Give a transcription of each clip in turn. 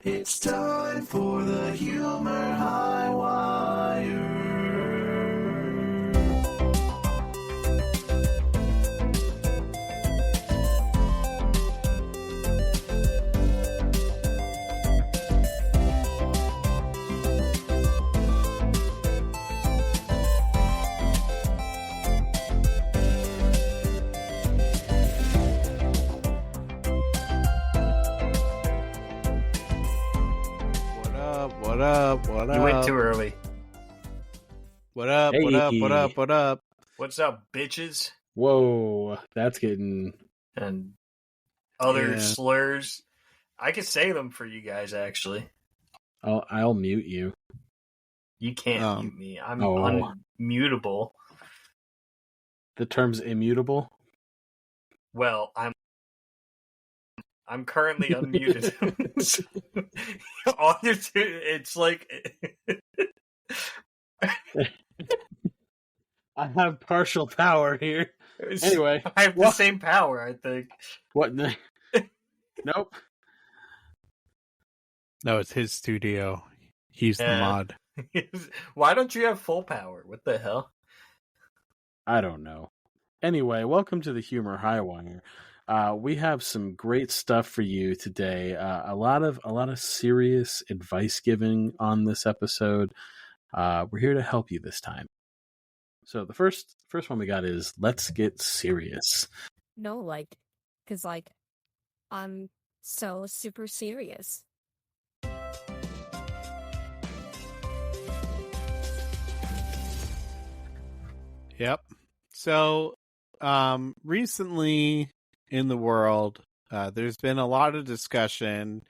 It's time for the Humor Highwire. What up? You went too early. What up? Hey. What up? What's up, bitches? Whoa, that's getting... And other Yeah. slurs. I could say them for you guys, actually. I'll mute you. You can't mute me. I'm Oh. unmutable. The term's immutable? Well, I'm currently unmuted. It's like... I have partial power here. Anyway. I have the same power, I think. What? Nope. No, it's his studio. He's the mod. Why don't you have full power? What the hell? I don't know. Anyway, welcome to the Humor Highwire. We have some great stuff for you today. A lot of serious advice giving on this episode. We're here to help you this time. So the first one we got is let's get serious. No, because I'm so super serious. Yep. So, recently in the world, there's been a lot of discussion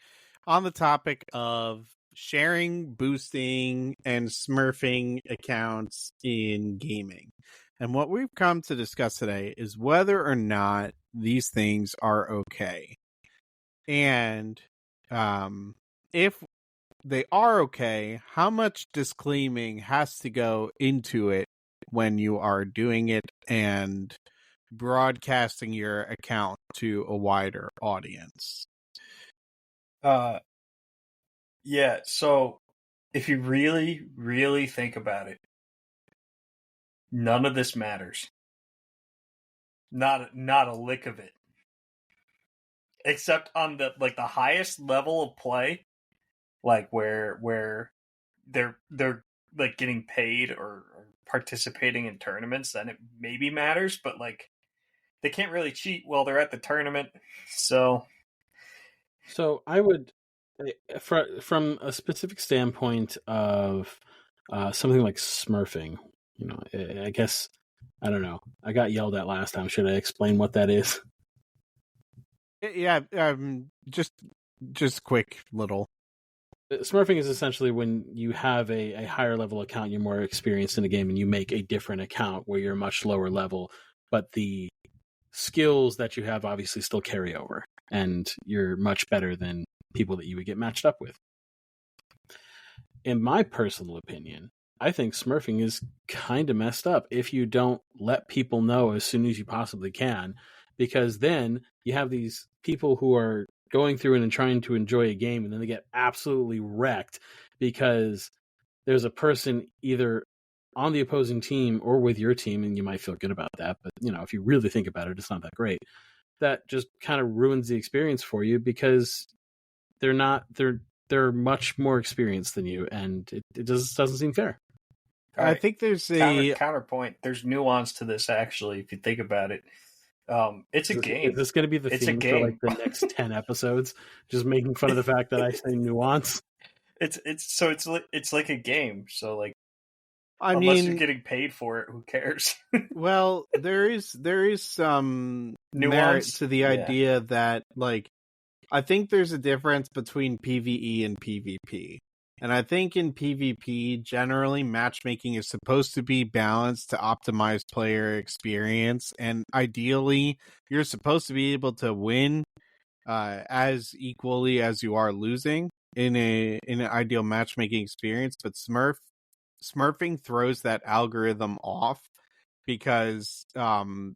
on the topic of sharing, boosting, and smurfing accounts in gaming. And what we've come to discuss today is whether or not these things are okay. And if they are okay, how much disclaiming has to go into it when you are doing it and broadcasting your account to a wider audience? Yeah, so if you really, really think about it, none of this matters. Not a lick of it. Except on the highest level of play, where they're like getting paid or participating in tournaments, then it maybe matters, but they can't really cheat while they're at the tournament. So I would, from a specific standpoint of something like smurfing, I guess, I don't know. I got yelled at last time. Should I explain what that is? Yeah, just quick little. Smurfing is essentially when you have a higher level account, you're more experienced in the game, and you make a different account where you're much lower level, but the skills that you have obviously still carry over, and you're much better than people that you would get matched up with. In my personal opinion, I think smurfing is kind of messed up if you don't let people know as soon as you possibly can, because then you have these people who are going through and trying to enjoy a game, and then they get absolutely wrecked because there's a person either on the opposing team or with your team, and you might feel good about that, but if you really think about it, it's not that great. That just kind of ruins the experience for you because they're much more experienced than you, and it just doesn't seem fair. I think there's a counterpoint. There's nuance to this, actually, if you think about it. It's a game. Is this going to be the theme for the next 10 episodes? Just making fun of the fact that I say nuance. It's like a game. So unless you're getting paid for it, who cares? Well, there is some merit to the idea that I think there's a difference between PvE and PvP. And I think in PvP, generally, matchmaking is supposed to be balanced to optimize player experience. And ideally, you're supposed to be able to win as equally as you are losing in an ideal matchmaking experience. But smurfing throws that algorithm off because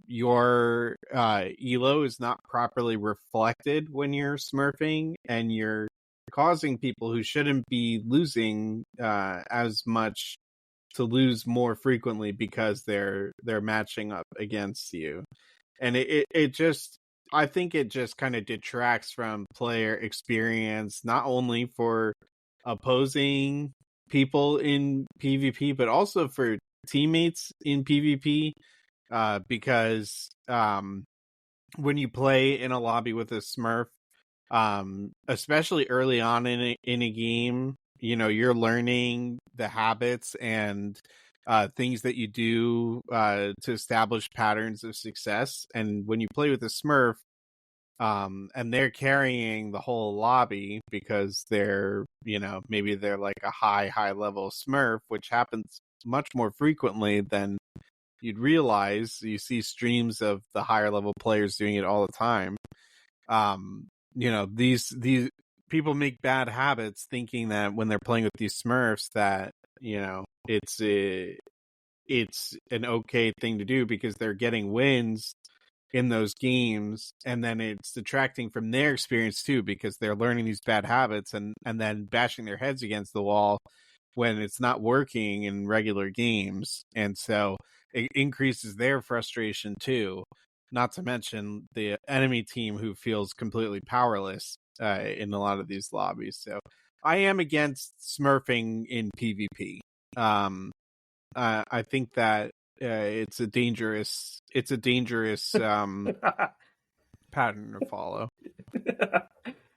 your elo is not properly reflected when you're smurfing, and your causing people who shouldn't be losing as much to lose more frequently because they're matching up against you. And it just, I think it just kind of detracts from player experience, not only for opposing people in PvP, but also for teammates in PvP, because when you play in a lobby with a Smurf, especially early on in a game, you know, you're learning the habits and things that you do to establish patterns of success. And when you play with a Smurf, and they're carrying the whole lobby because they're, you know, maybe they're like a high level Smurf, which happens much more frequently than you'd realize. You see streams of the higher level players doing it all the time. You know, these people make bad habits thinking that when they're playing with these Smurfs that, you know, it's an okay thing to do because they're getting wins in those games, and then it's detracting from their experience too because they're learning these bad habits and then bashing their heads against the wall when it's not working in regular games. And so it increases their frustration too, not to mention the enemy team who feels completely powerless in a lot of these lobbies. So I am against smurfing in PvP. I think that it's a dangerous pattern to follow.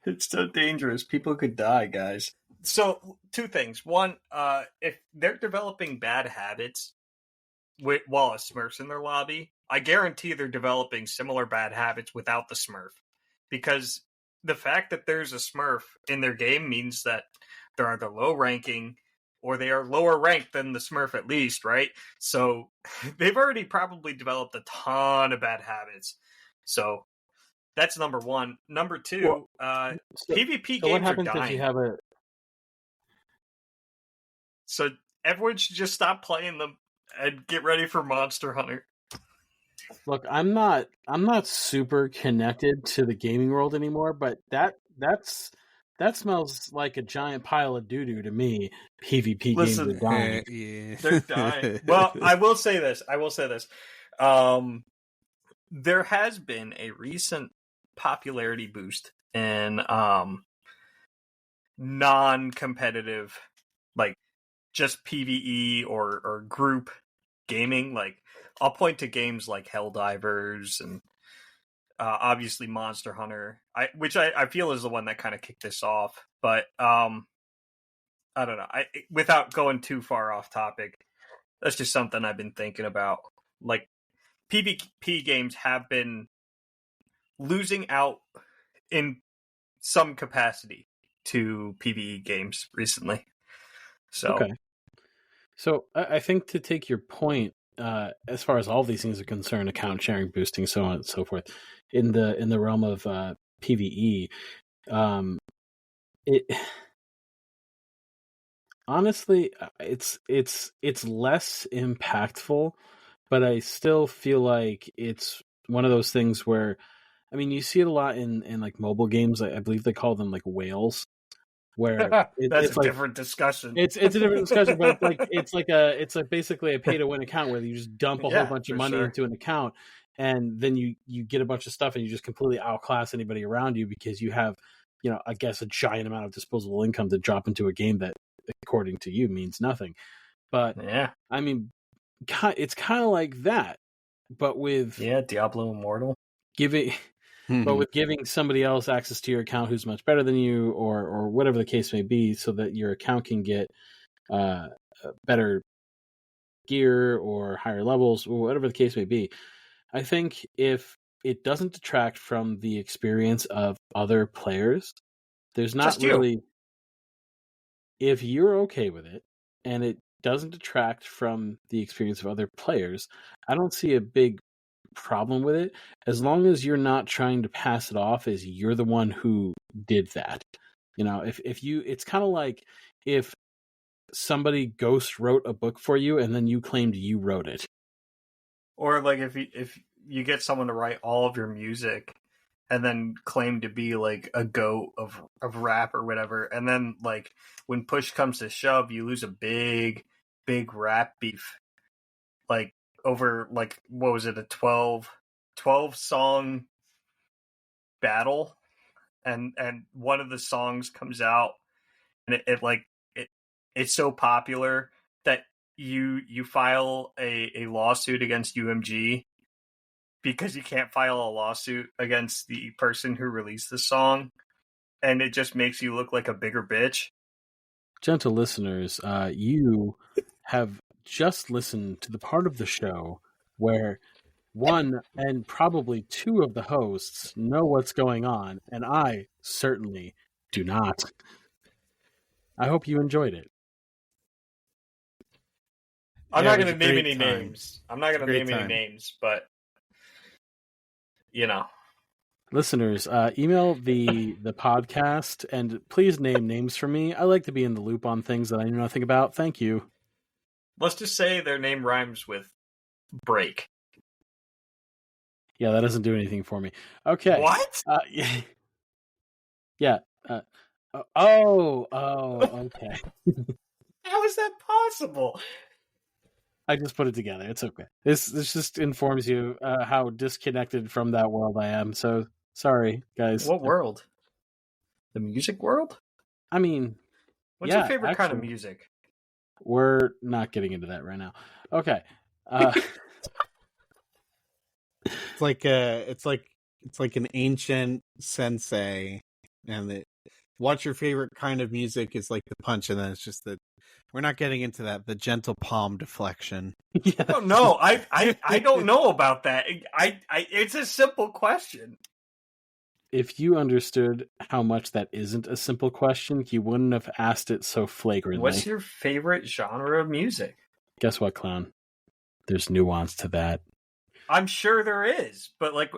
It's so dangerous. People could die, guys. So, two things. One, if they're developing bad habits while a Smurf's in their lobby, I guarantee they're developing similar bad habits without the Smurf. Because the fact that there's a Smurf in their game means that they're either low ranking or they are lower ranked than the Smurf at least, right? So they've already probably developed a ton of bad habits. So that's number one. Number two, PvP games are dying. If you have a... So everyone should just stop playing them and get ready for Monster Hunter. Look, I'm not super connected to the gaming world anymore, but that smells like a giant pile of doo-doo to me. PvP games are dying. Yeah. They're dying. Well, I will say this. There has been a recent popularity boost in non-competitive, like just PvE or group gaming. Like, I'll point to games like Helldivers and obviously Monster Hunter, which I feel is the one that kind of kicked this off. But I don't know. Without going too far off topic, that's just something I've been thinking about. Like, PvP games have been losing out in some capacity to PvE games recently. So, okay. So I think, to take your point, as far as all these things are concerned, account sharing, boosting, so on and so forth, in the realm of PvE, it honestly, it's less impactful, but I still feel like it's one of those things where, I mean, you see it a lot in like mobile games. I believe they call them like whales, where that's it's a like, different discussion. It's a different discussion, but it's like basically a pay to win account where you just dump a whole bunch of money into an account, and then you get a bunch of stuff and you just completely outclass anybody around you because you have, you know, I guess a giant amount of disposable income to drop into a game that, according to you, means nothing. But yeah, I mean, it's kind of like that, but with Diablo Immortal giving. But with giving somebody else access to your account who's much better than you, or whatever the case may be, so that your account can get better gear or higher levels, or whatever the case may be, I think if it doesn't detract from the experience of other players, there's not just really... If you're okay with it, and it doesn't detract from the experience of other players, I don't see a big problem with it, as long as you're not trying to pass it off as you're the one who did that. You know, if you, it's kind of like if somebody ghost wrote a book for you and then you claimed you wrote it, or like if you get someone to write all of your music and then claim to be like a goat of rap or whatever. And then like when push comes to shove, you lose a big rap beef, like over like, what was it, a 12 song battle, and one of the songs comes out and it's so popular that you file a lawsuit against UMG because you can't file a lawsuit against the person who released the song, and it just makes you look like a bigger bitch. Gentle listeners, you have just listened to the part of the show where one and probably two of the hosts know what's going on, and I certainly do not. I hope you enjoyed it. I'm not going to name any names. I'm not going to name any names, but you know. Listeners, email the podcast and please name names for me. I like to be in the loop on things that I know nothing about. Thank you. Let's just say their name rhymes with break. Yeah, that doesn't do anything for me. Okay. What? Yeah. Okay. How is that possible? I just put it together. It's okay. This just informs you how disconnected from that world I am. So sorry, guys. What world? The music world? I mean, what's your favorite kind of music? We're not getting into that right now. Okay. It's like an ancient sensei, and what's your favorite kind of music is like the punch, and then it's just that we're not getting into that. The gentle palm deflection. Yeah. Oh, no, I don't know about that. It's a simple question. If you understood how much that isn't a simple question, you wouldn't have asked it so flagrantly. What's your favorite genre of music? Guess what, Clown? There's nuance to that. I'm sure there is, but like...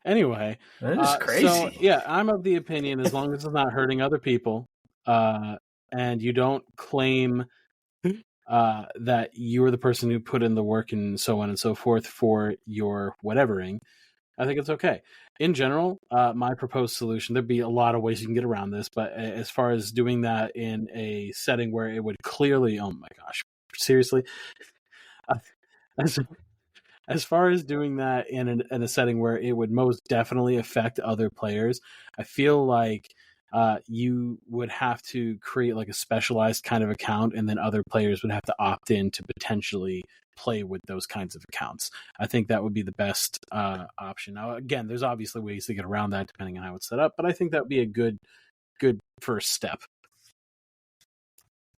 Anyway. That is crazy. So, yeah, I'm of the opinion, as long as it's not hurting other people, and you don't claim that you were the person who put in the work and so on and so forth for your whatevering, I think it's okay. In general, my proposed solution, there'd be a lot of ways you can get around this, but as far as doing that in a setting where it would clearly, oh my gosh, seriously? As far as doing that in a setting where it would most definitely affect other players, I feel like you would have to create like a specialized kind of account, and then other players would have to opt in to potentially play with those kinds of accounts. I think that would be the best option. Now, again, there's obviously ways to get around that depending on how it's set up, but I think that would be a good first step.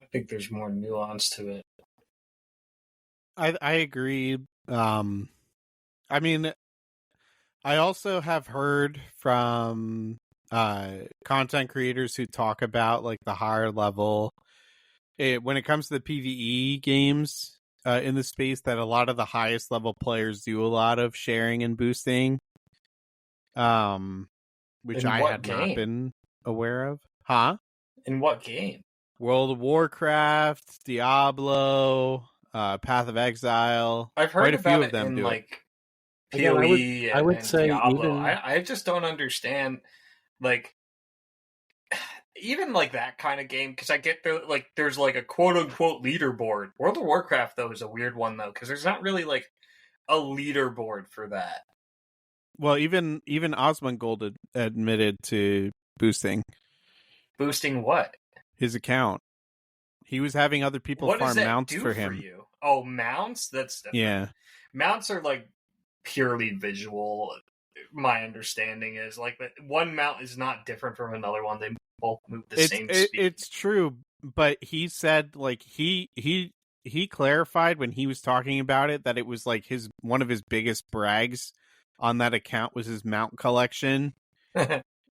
I think there's more nuance to it. I agree. I mean, I also have heard from content creators who talk about like the higher level when it comes to the PvE games in the space, that a lot of the highest level players do a lot of sharing and boosting, which I had not been aware of. Huh? In what game? World of Warcraft, Diablo, Path of Exile. I've heard quite a about few it of them in do like Again, PoE I would and say Diablo. even... I just don't understand, like, even like that kind of game, because I get there's like a quote unquote leaderboard. World of Warcraft though is a weird one though, because there's not really like a leaderboard for that. Well, even Osmongold admitted to boosting. Boosting what? His account. He was having other people farm mounts for him. For you? Oh, mounts? That's different. Yeah. Mounts are like purely visual. My understanding is like that one mount is not different from another one. They both move the same speed. It's true, but he said like he clarified when he was talking about it that it was like one of his biggest brags on that account was his mount collection.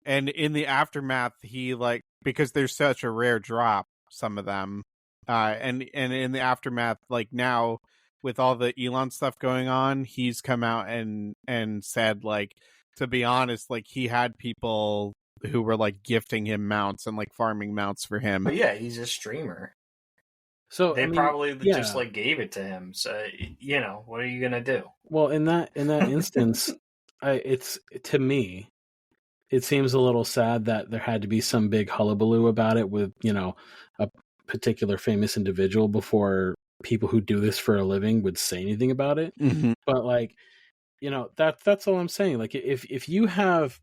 And in the aftermath, he like, because there's such a rare drop, some of them, and in the aftermath, like now with all the Elon stuff going on, he's come out and said like, to be honest, like he had people who were like gifting him mounts and like farming mounts for him. But yeah, he's a streamer. So they probably just like gave it to him. So what are you gonna do? Well, in that instance, it's to me, it seems a little sad that there had to be some big hullabaloo about it with, a particular famous individual before people who do this for a living would say anything about it. Mm-hmm. But like, that's all I'm saying. Like, if you have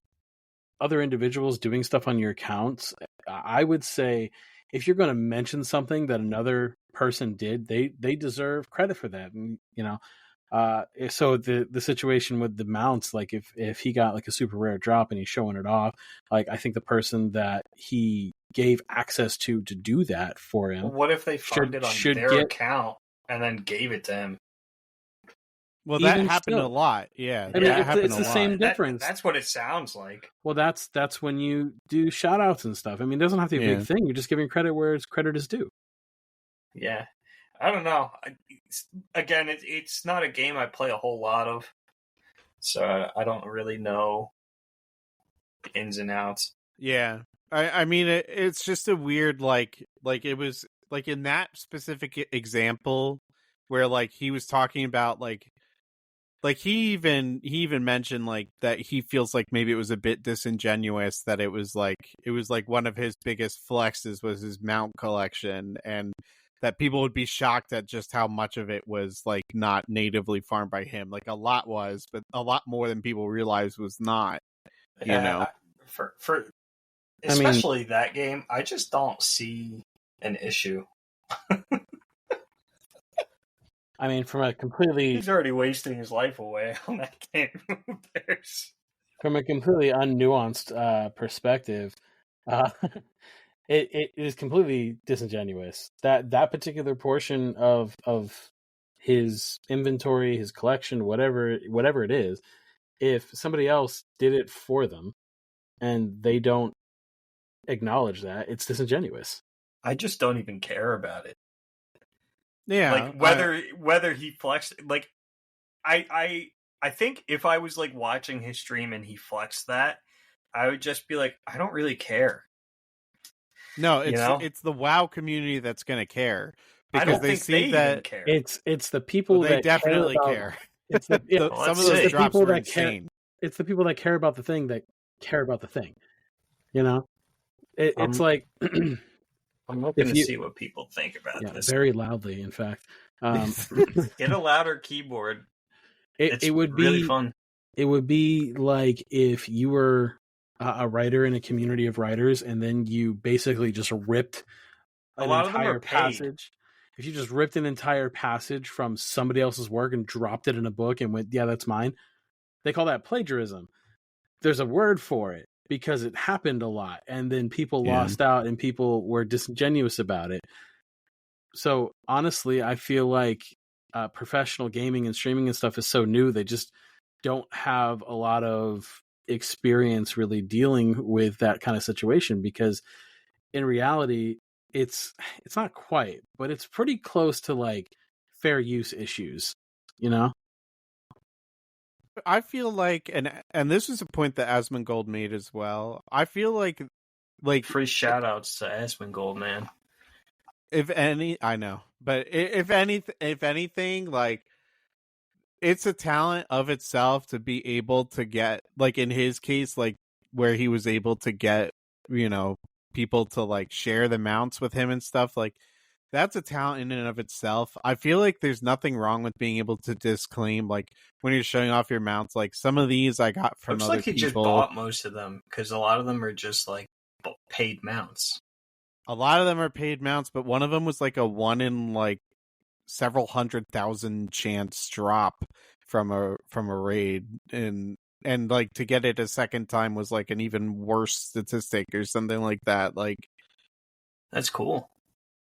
other individuals doing stuff on your accounts, I would say if you're going to mention something that another person did, they deserve credit for that. And, so the situation with the mounts, like if he got like a super rare drop and he's showing it off, like I think the person that he gave access to do that for him. Well, what if they found it on their account and then gave it to him? Well, that happened a lot. Yeah, I mean, it's the same difference. That's what it sounds like. Well, that's when you do shout outs and stuff. I mean, it doesn't have to be a big thing. You're just giving credit where credit is due. Yeah. I don't know. Again, it's not a game I play a whole lot of, so I don't really know the ins and outs. Yeah. I mean, it's just a weird, like it was, like, in that specific example where, like, he was talking about, like he even mentioned, like, that he feels like maybe it was a bit disingenuous that it was like one of his biggest flexes was his mount collection, and that people would be shocked at just how much of it was, like, not natively farmed by him. Like, a lot was, but a lot more than people realized was not, for especially that game, I just don't see an issue. I mean, from a completely... He's already wasting his life away on that game. From a completely unnuanced perspective, it is completely disingenuous. That particular portion of his inventory, his collection, whatever it is, if somebody else did it for them and they don't acknowledge that, it's disingenuous. I just don't even care about it. Yeah, like whether he flexed, like I think if I was like watching his stream and he flexed that, I would just be like, I don't really care. No, it's the WoW community that's going to care because they see that care. It's the people that definitely care. It's some of those drops are insane. It's the people that care about the thing that care about the thing. It's like. I'm looking to see what people think about this. Very loudly, in fact. Get a louder keyboard. It would be really fun. It would be like if you were a writer in a community of writers, and then you basically just ripped an entire passage. If you just ripped an entire passage from somebody else's work and dropped it in a book and went, "Yeah, that's mine," they call that plagiarism. There's a word for it, because it happened a lot, and then people lost out and people were disingenuous about it. So honestly, I feel like professional gaming and streaming and stuff is so new. They just don't have a lot of experience really dealing with that kind of situation, because in reality, it's not quite, but it's pretty close to like fair use issues, I feel like, and this is a point that Asmongold made as well. I feel like free shout outs to Asmongold, man. If any, I know, but if anything, like, it's a talent of itself to be able to get, like, in his case, like, where he was able to get, people to, like, share the mounts with him and stuff, like, that's a talent in and of itself. I feel like there's nothing wrong with being able to disclaim, like, when you're showing off your mounts, like, some of these I got from other people. Looks like he just bought most of them, because a lot of them are just, like, paid mounts. A lot of them are paid mounts, but one of them was, like, a 1 in, like, several 100,000 chance drop from a raid, and like, to get it a second time was, like, an even worse statistic or something like that. Like, that's cool.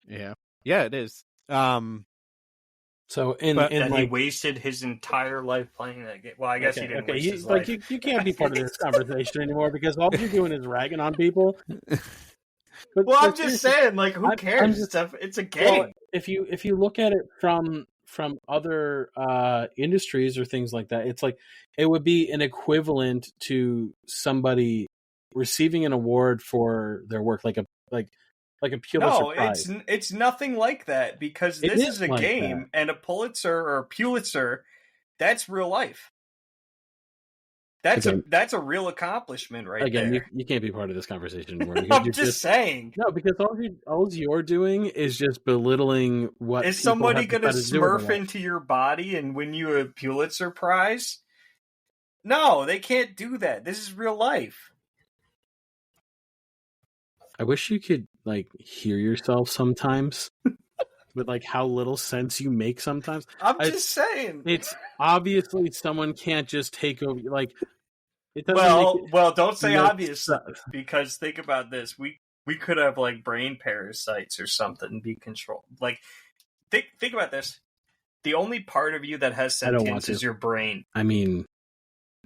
Yeah, it is. So he wasted his entire life playing that game. Well, I guess he didn't waste his life. You can't be part of this conversation anymore, because all you're doing is ragging on people. Well, I'm just saying, like, who cares? It's a game. Well, if you look at it from other industries or things like that, it's like it would be an equivalent to somebody receiving an award for their work, like a Pulitzer Prize. It's nothing like that, because this is a like game, that. And a Pulitzer or Pulitzer, that's real life. That's a real accomplishment right there. You can't be part of this conversation anymore. I'm just saying. No, because all you're doing is just belittling what is somebody going to smurf into your body and win you a Pulitzer Prize? No, they can't do that. This is real life. I wish you could hear yourself sometimes. With how little sense you make sometimes. I'm just saying. It's obviously someone can't just take over. It doesn't. Well, don't say obviously, because think about this. We could have brain parasites or something be controlled. Think about this. The only part of you that has sentience is your brain. I mean,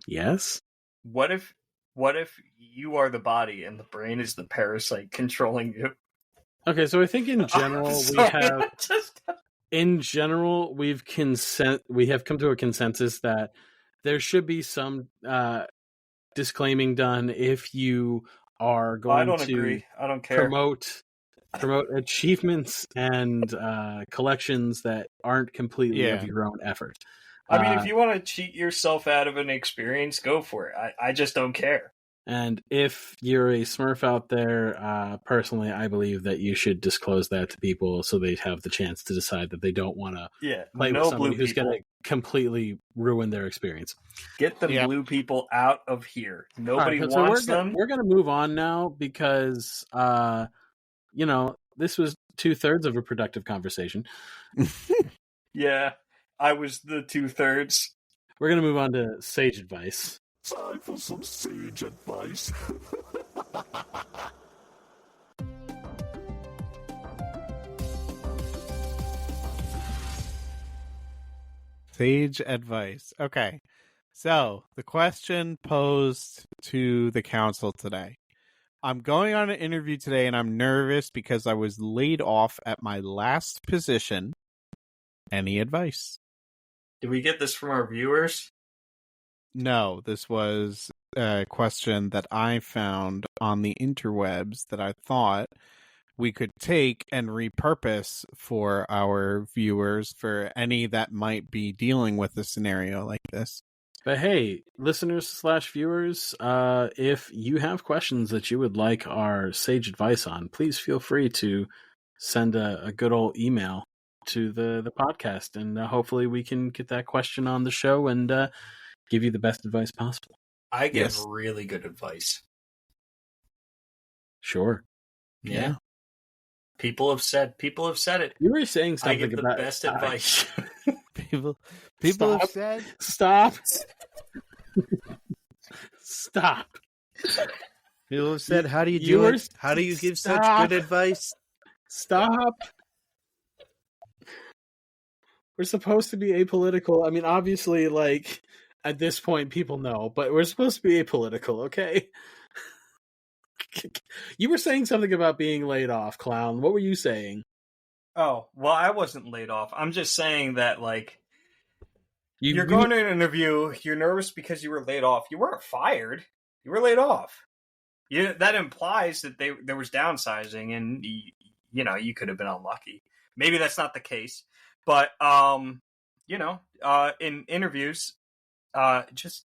yes. What if you are the body and the brain is the parasite controlling you? Okay, so I think in general we have come to a consensus that there should be some disclaiming done if you are going agree. I don't care. Promote achievements and collections that aren't completely of your own effort. I mean, if you want to cheat yourself out of an experience, go for it. I just don't care. And if you're a Smurf out there, personally, I believe that you should disclose that to people so they have the chance to decide that they don't want to play with somebody who's going to completely ruin their experience. Get the blue people out of here. Nobody wants them. We're going to move on now because, this was 2/3 of a productive conversation. Yeah, I was the 2/3. We're going to move on to sage advice. Time for some sage advice. Sage advice. Okay. So, the question posed to the council today. I'm going on an interview today and I'm nervous because I was laid off at my last position. Any advice? Did we get this from our viewers? No, this was a question that I found on the interwebs that I thought we could take and repurpose for our viewers for any that might be dealing with a scenario like this. But hey, listeners/viewers, if you have questions that you would like our sage advice on, please feel free to send a good old email to the podcast, and hopefully we can get that question on the show and give you the best advice possible. I give really good advice. Sure. Yeah. People have said it. You were saying something I give about the best advice. People have said. Stop. Stop. People have said, "How do you do it? How do you give such good advice?" Stop. We're supposed to be apolitical. I mean, obviously, at this point, people know, but we're supposed to be apolitical, okay? You were saying something about being laid off, Clown. What were you saying? Oh, well, I wasn't laid off. I'm just saying that, you're going to an interview, you're nervous because you were laid off. You weren't fired. You were laid off. That implies that there was downsizing, and, you could have been unlucky. Maybe that's not the case. But, in interviews, just,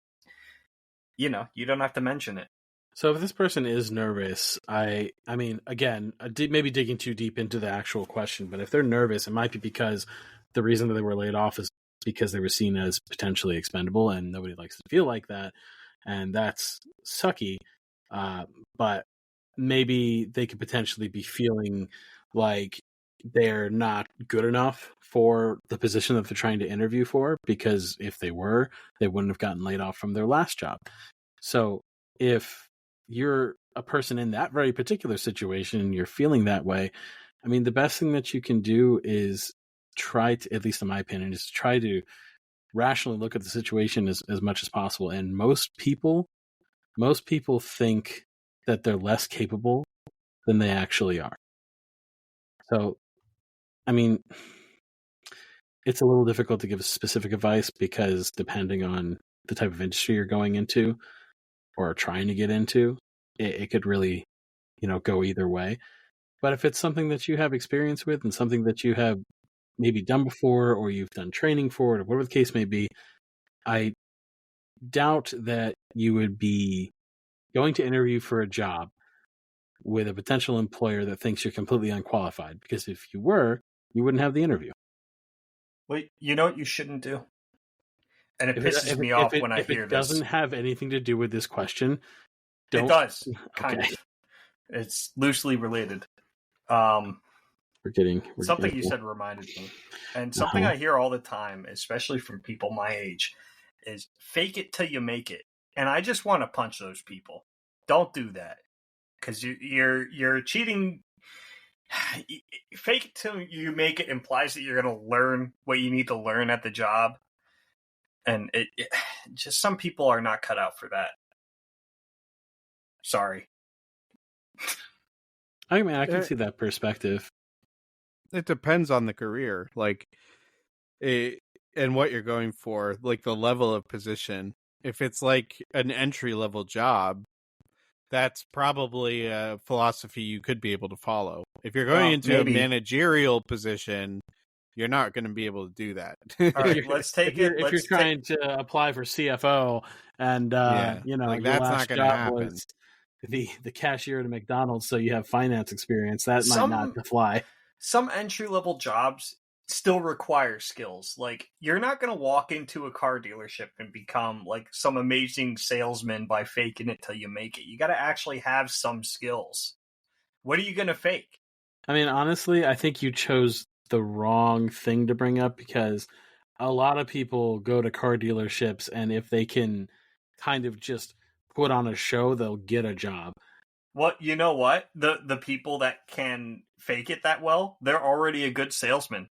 you don't have to mention it. So if this person is nervous, I mean, again, maybe digging too deep into the actual question, but if they're nervous, it might be because the reason that they were laid off is because they were seen as potentially expendable, and nobody likes to feel like that, and that's sucky. But maybe they could potentially be feeling like they're not good enough for the position that they're trying to interview for, because if they were, they wouldn't have gotten laid off from their last job. So if you're a person in that very particular situation and you're feeling that way, I mean, the best thing that you can do is try to, at least in my opinion, is try to rationally look at the situation as much as possible. And most people think that they're less capable than they actually are. So, I mean, it's a little difficult to give specific advice because depending on the type of industry you're going into or trying to get into, it could really, go either way. But if it's something that you have experience with and something that you have maybe done before or you've done training for it or whatever the case may be, I doubt that you would be going to interview for a job with a potential employer that thinks you're completely unqualified. Because if you were, you wouldn't have the interview. Well, you know what you shouldn't do? And it pisses me off when I hear this. If it this. doesn't have anything to do with this question, don't... It does, kind Okay. of. It's loosely related. We're something you said reminded me. And something I hear all the time, especially from people my age, is fake it till you make it. And I just want to punch those people. Don't do that. Because you're cheating. Fake it till you make it implies that you're going to learn what you need to learn at the job. And it just, some people are not cut out for that. Sorry. I mean, I can see that perspective. It depends on the career, and what you're going for, like the level of position. If it's like an entry level job, that's probably a philosophy you could be able to follow. If you're going into a managerial position, you're not going to be able to do that. All right, let's take it. If you're trying to apply for CFO and that's your not last going to job happen. was the cashier at a McDonald's, so you have finance experience, that might not fly. Some entry level jobs still require skills. Like, you're not going to walk into a car dealership and become like some amazing salesman by faking it till you make it. You got to actually have some skills. What are you going to fake? I mean, honestly, I think you chose the wrong thing to bring up, because a lot of people go to car dealerships, and if they can kind of just put on a show, they'll get a job. Well, you know what? The people that can fake it that well, they're already a good salesman.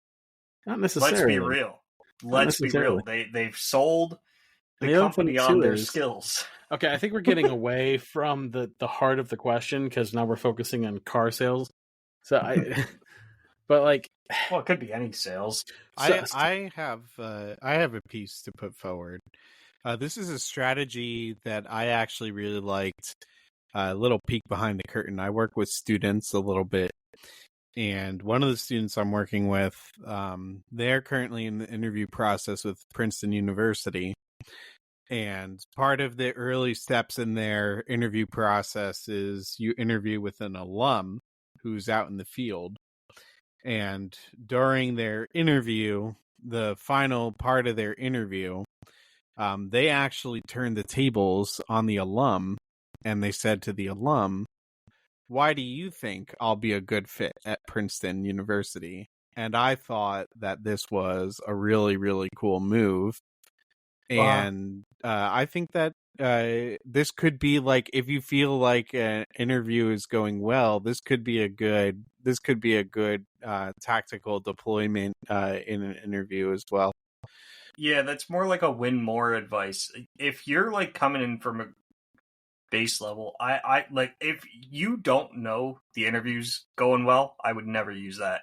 Not necessarily. Let's be real. Let's be real. They've sold the company on their skills. Okay, I think we're getting away from the heart of the question, because now we're focusing on car sales. So but like, well, it could be any sales. I have a piece to put forward. This is a strategy that I actually really liked. A little peek behind the curtain. I work with students a little bit, and one of the students I'm working with, they're currently in the interview process with Princeton University. And part of the early steps in their interview process is you interview with an alum who's out in the field. And during their interview, the final part of their interview, they actually turned the tables on the alum, and they said to the alum, "Why do you think I'll be a good fit at Princeton University?" And I thought that this was a really, really cool move. And I think that this could be like, if you feel like an interview is going well, this could be a good tactical deployment in an interview as well. Yeah, that's more like a win more advice. If you're like coming in from a base level, I like, if you don't know the interview's going well, I would never use that.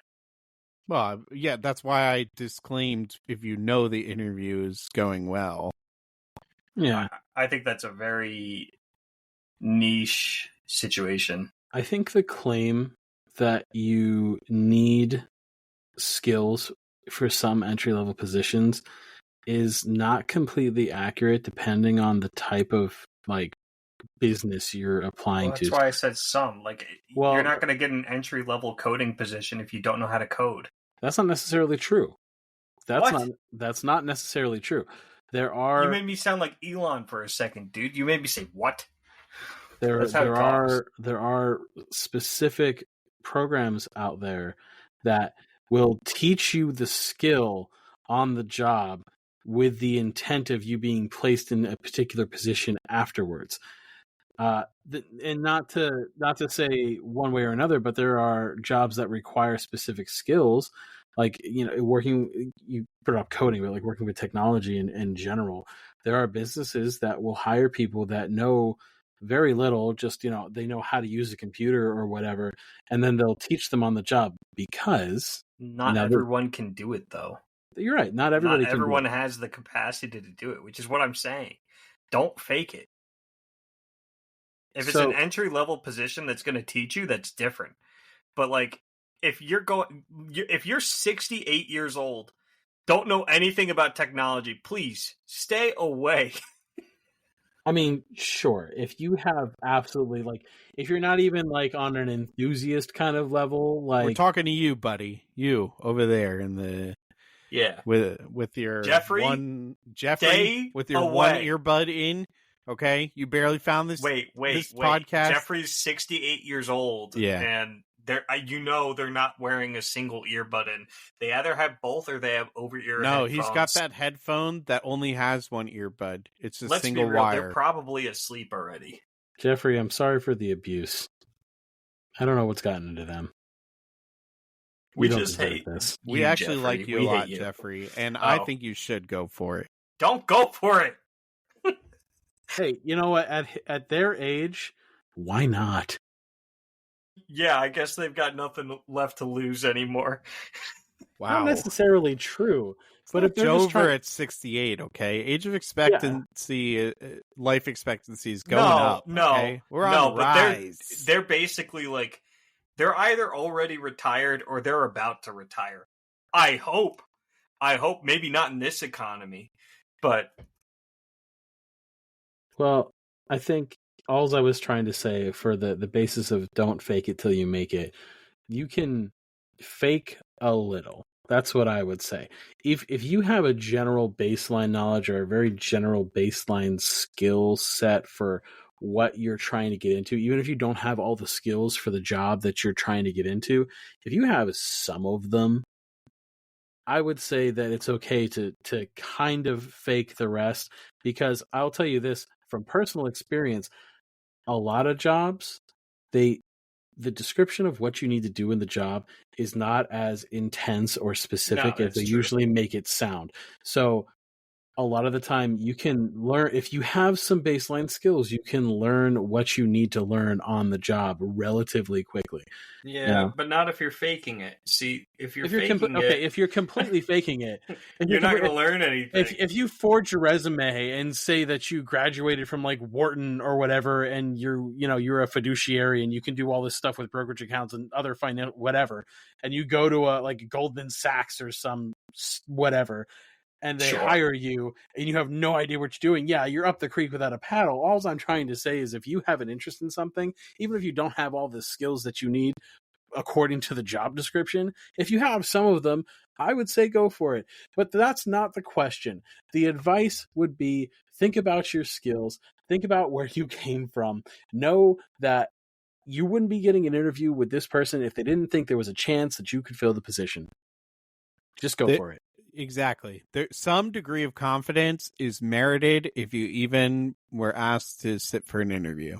Well, yeah, that's why I disclaimed if you know the interview is going well. Yeah. I think that's a very niche situation. I think the claim that you need skills for some entry-level positions is not completely accurate, depending on the type of like business you're applying to. That's why I said some. Like, you're not going to get an entry-level coding position if you don't know how to code. That's not necessarily true. That's not necessarily true. There are. You made me sound like Elon for a second, dude. You made me say what? There are specific programs out there that will teach you the skill on the job with the intent of you being placed in a particular position afterwards. And not to say one way or another, but there are jobs that require specific skills, like, you put up coding, but like working with technology in general. There are businesses that will hire people that know very little, just, they know how to use a computer or whatever, and then they'll teach them on the job, because not everyone can do it, though. You're right. Not everyone has the capacity to do it, which is what I'm saying. Don't fake it. If it's an entry-level position that's going to teach you, that's different. But like, if you're 68 years old, don't know anything about technology, please stay away. I mean, sure. If you have absolutely if you're not even on an enthusiast kind of level, we're talking to you, buddy. You over there in the with your Jeffrey, one stay with your away. one earbud in. Okay, you barely found this. Wait. Podcast. Jeffrey's 68 years old. Yeah, and they're not wearing a single earbud in. They either have both or they have over-ear headphones. He's got that headphone that only has one earbud. It's a single be real, wire. They're probably asleep already. Jeffrey, I'm sorry for the abuse. I don't know what's gotten into them. We just hate this. We actually Jeffrey. like you a lot, Jeffrey, and I think you should go for it. Don't go for it. Hey, you know what? At their age, why not? Yeah, I guess they've got nothing left to lose anymore. Wow. Not necessarily true. But if they're over at 68, okay? Age of expectancy, life expectancy is going up. Okay? We're on the rise. They're basically they're either already retired or they're about to retire. I hope. Maybe not in this economy, but. Well, I think all I was trying to say for the basis of don't fake it till you make it, you can fake a little. That's what I would say. If you have a general baseline knowledge or a very general baseline skill set for what you're trying to get into, even if you don't have all the skills for the job that you're trying to get into, if you have some of them, I would say that it's okay to kind of fake the rest, because I'll tell you this from personal experience, a lot of jobs, the description of what you need to do in the job is not as intense or specific as they usually make it sound. So a lot of the time you can learn, if you have some baseline skills, you can learn what you need to learn on the job relatively quickly. Yeah, but not if you're faking it. See, if you're completely faking it, you're not going to learn anything. If you forge your resume and say that you graduated from Wharton or whatever, and you're a fiduciary and you can do all this stuff with brokerage accounts and other financial whatever, and you go to a Goldman Sachs or some whatever, and they hire you, and you have no idea what you're doing, you're up the creek without a paddle. All I'm trying to say is if you have an interest in something, even if you don't have all the skills that you need according to the job description, if you have some of them, I would say go for it. But that's not the question. The advice would be think about your skills, think about where you came from, know that you wouldn't be getting an interview with this person if they didn't think there was a chance that you could fill the position. Just go for it. Exactly. Some degree of confidence is merited if you even were asked to sit for an interview.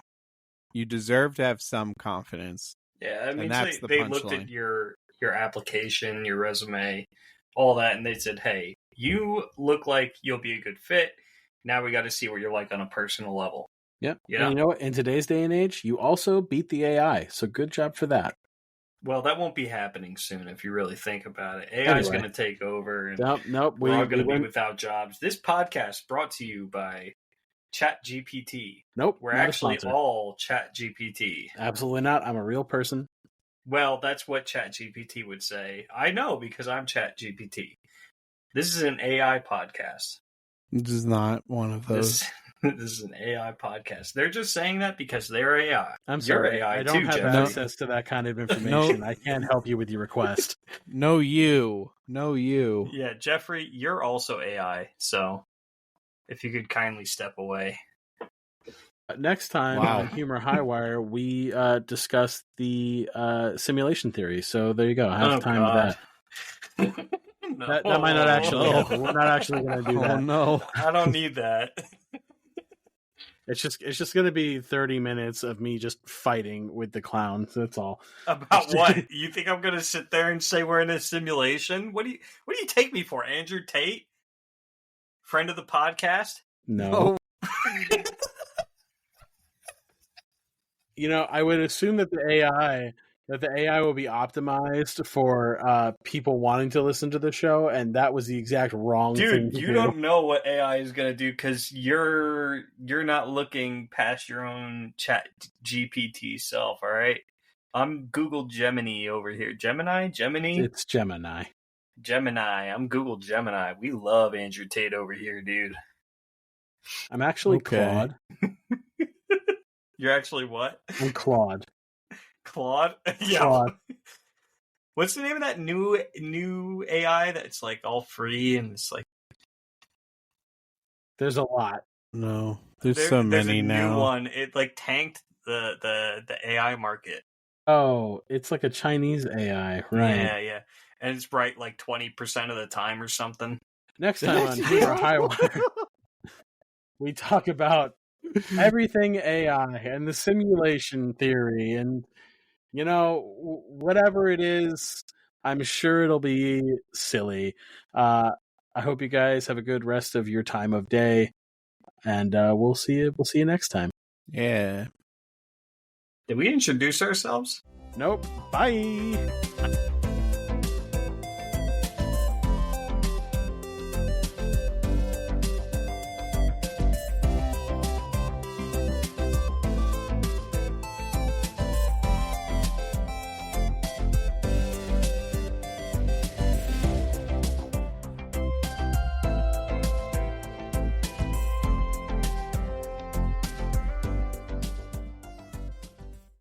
You deserve to have some confidence. Yeah, I mean, that's they looked at your application, your resume, all that, and they said, hey, you look like you'll be a good fit. Now we got to see what you're like on a personal level. Yep. And you know what? In today's day and age, you also beat the AI. So good job for that. Well, that won't be happening soon if you really think about it. AI is going to take over, and nope. We're all going to be without jobs. This podcast brought to you by ChatGPT. Nope. We're actually all ChatGPT. Absolutely not. I'm a real person. Well, that's what ChatGPT would say. I know because I'm ChatGPT. This is an AI podcast. This is not one of those. This is an AI podcast. They're just saying that because they're AI. I'm sorry. AI I don't too, have Jeffrey. access to that kind of information. I can't help you with your request. No, you. Yeah, Jeffrey, you're also AI. So if you could kindly step away. Next time on Humor Highwire, we discuss the simulation theory. So there you go. I have time for that. No. That might not actually happen. We're not actually going to do that. Oh, no. I don't need that. It's just going to be 30 minutes of me just fighting with the clown. That's all. About what? You think I'm going to sit there and say we're in a simulation? What do you take me for, Andrew Tate? Friend of the podcast? No. I would assume that the AI will be optimized for people wanting to listen to the show, and that was the exact wrong thing to do. Dude, you don't know what AI is going to do because you're not looking past your own Chat GPT self, all right? I'm Google Gemini over here. Gemini? It's Gemini. I'm Google Gemini. We love Andrew Tate over here, dude. I'm actually Okay. Claude. You're actually what? I'm Claude. Claude? Yeah. Claude. What's the name of that new AI that's like all free and it's like There's a lot. No, there's so there's many a now. new one. It like tanked the AI market. Oh, it's like a Chinese AI, right? Yeah. And it's right like 20% of the time or something. Next time on Humor Highwire, we talk about everything AI and the simulation theory and, whatever it is, I'm sure it'll be silly. I hope you guys have a good rest of your time of day, and we'll see you next time. Yeah. Did we introduce ourselves? Nope. Bye.